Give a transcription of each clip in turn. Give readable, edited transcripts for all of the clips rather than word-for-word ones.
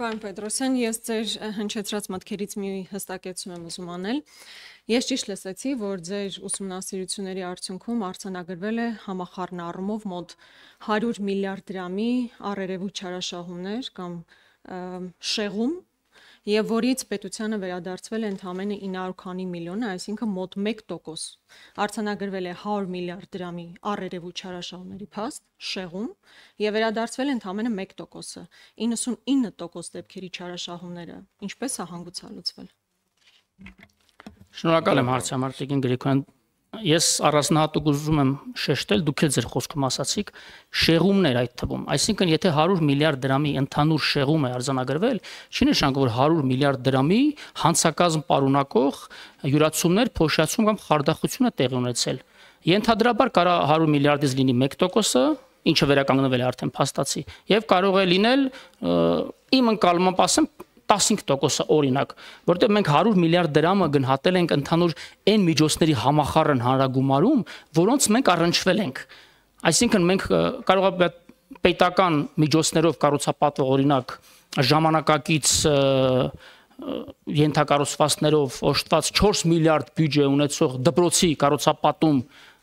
Պարոն Պետրոսյան, ես ձեր հնչեցրած մտքերից մի հստակեցում եմ ուզում անել։ Ես ճիշտ լսեցի, որ ձեր ուսումնասիրությունների արդյունքում արձանագրվել է համախառն առումով մոտ 100 միլիարդ դրամի առերևույթ չարաշահումներ կամ շեղում, եւ որից պետությանը վերադարձվել է ընդամենը 900 քանի միլիոն, այսինքն մոտ 1%։ Արձանագրվել է 100 միլիարդ դրամի առերևույթ չարաշահումների փաստ, շեղում, եւ վերադարձվել է ընդամենը 1%-ը։ 99% դեպքերի չարաշահումները ինչպես է հանգուցալուծվել։ Շնորհակալ եմ հարցի համար, Տիկին Գրիգորյան։ Ես առանձնահատուկ ուզում եմ շեշտել, դուք էլ ձեր խոսքում ասացիք, շեղումներ այդ թվում։ Այսինքն, եթե 100 միլիարդ դրամի ընդհանուր շեղում է արձանագրվել, չի նշանակում, որ 100 միլիարդ դրամի հանցակազմ պարունակող յուրացումներ, փոշիացում կամ խարդախություն է տեղի ունեցել։ Ենթադրաբար կարա 100 միլիարդից լինի 1%-ը, ինչը վերականգնվել է արդեն փաստացի, եւ կարող է լինել իմ ընկալմամբ ասեմ 15%-ը օրինակ, որտեղ մենք 100 միլիարդ դրամը գնահատել ենք ընդհանուր այն միջոցների համախառն հանրագումարում, որոնց մենք առնչվել ենք։ Այսինքն մենք կարող է պետական միջոցներով կառուցապատվող օրինակ ժամանակակից ենթակառուցվածքներով օժտված 4 միլիարդ բյուջե ունեցող դպրոցի կառուցապատում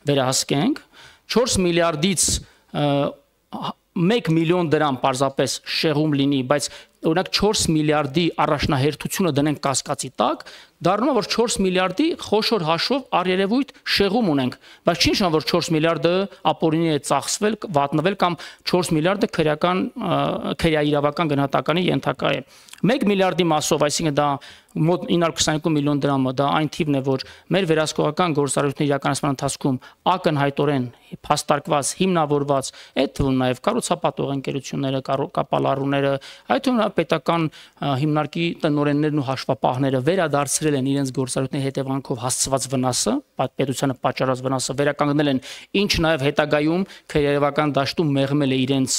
վերահսկենք, 4 միլիարդից 1 միլիոն դրամ պարզապես շեղում լինի, բայց օրինակ 4 միլիարդի առաջնահերթությունը դնենք կասկածի տակ, դառնում է, որ 4 միլիարդի խոշոր հաշվով առերևույթ շեղում ունենք, բայց չի նշանակում, որ 4 միլիարդը ապօրինի է ծախսվել, վատնվել կամ 4 միլիարդը քրեաիրավական գնահատականի ենթակա է։ 1 միլիարդի մասով, այսինքն դա մոտ 922 միլիոն դրամը, դա այն թիվն է, որ մեր վերահսկողական գործառույթների իրականացման ընթացքում ակնհայտորեն փաստարկված, հիմնավորված, այդ թվում նաև կառուցապատող ընկերությունները, կապալառուները, այդ թվում պետական հիմնարկի տնօրեններն ու հաշվապահները վերադարձրել են իրենց գործառույթների հետևանքով հասցված վնասը, պետությանը պատճառած վնասը վերականգնել են, ինչ նաև հետագայում քրեական դաշտում մեղմել է իրենց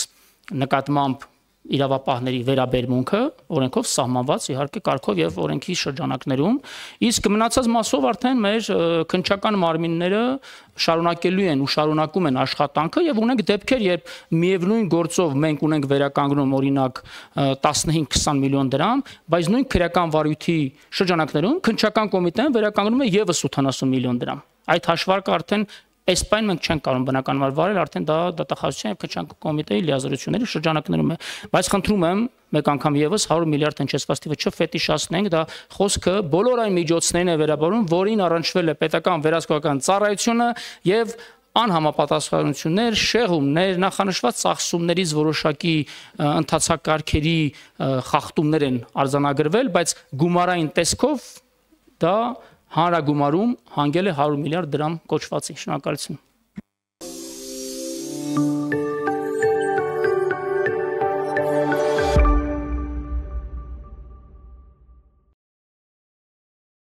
նկատմամբ իրավապահների վերաբերմունքը, օրենքով սահմանված իհարկե կարգով եւ օրենքի շրջանակներում, իսկ մնացած մասով արդեն մեր քննչական մարմինները շարունակելու են ու շարունակում են աշխատանքը եւ ունենք դեպքեր, երբ միևնույն գործով մենք ունենք վերականգնում օրինակ 15-20 միլիոն դրամ, բայց նույն քրեական վարույթի շրջանակներում քննչական կոմիտեն վերականգնում է եւս 80 միլիոն դրամ։ Այդ հաշվարկը արդեն այս պայն մենք չենք կարող բնականաբար վարել, արդեն դա դատախազության եւ քննչական կոմիտեի լիազորությունների շրջանակներում է, բայց խնդրում եմ մեկ անգամ եւս 100 միլիարդ հնչեցված թիվը չֆետիշացնենք, դա խոսքը բոլոր այն միջոցներին է վերաբերում, որին առնչվել է պետական վերահսկողական ծառայությունը եւ անհամապատասխանություններ, շեղումներ, նախանշված ծախսումներից որոշակի ընթացակարգերի խախտումներ են արձանագրվել, բայց գումարային տեսքով դա հանրագումարում հանգել է 100 միլիարդ դրամ կոչվածի։ Շնորհակալություն։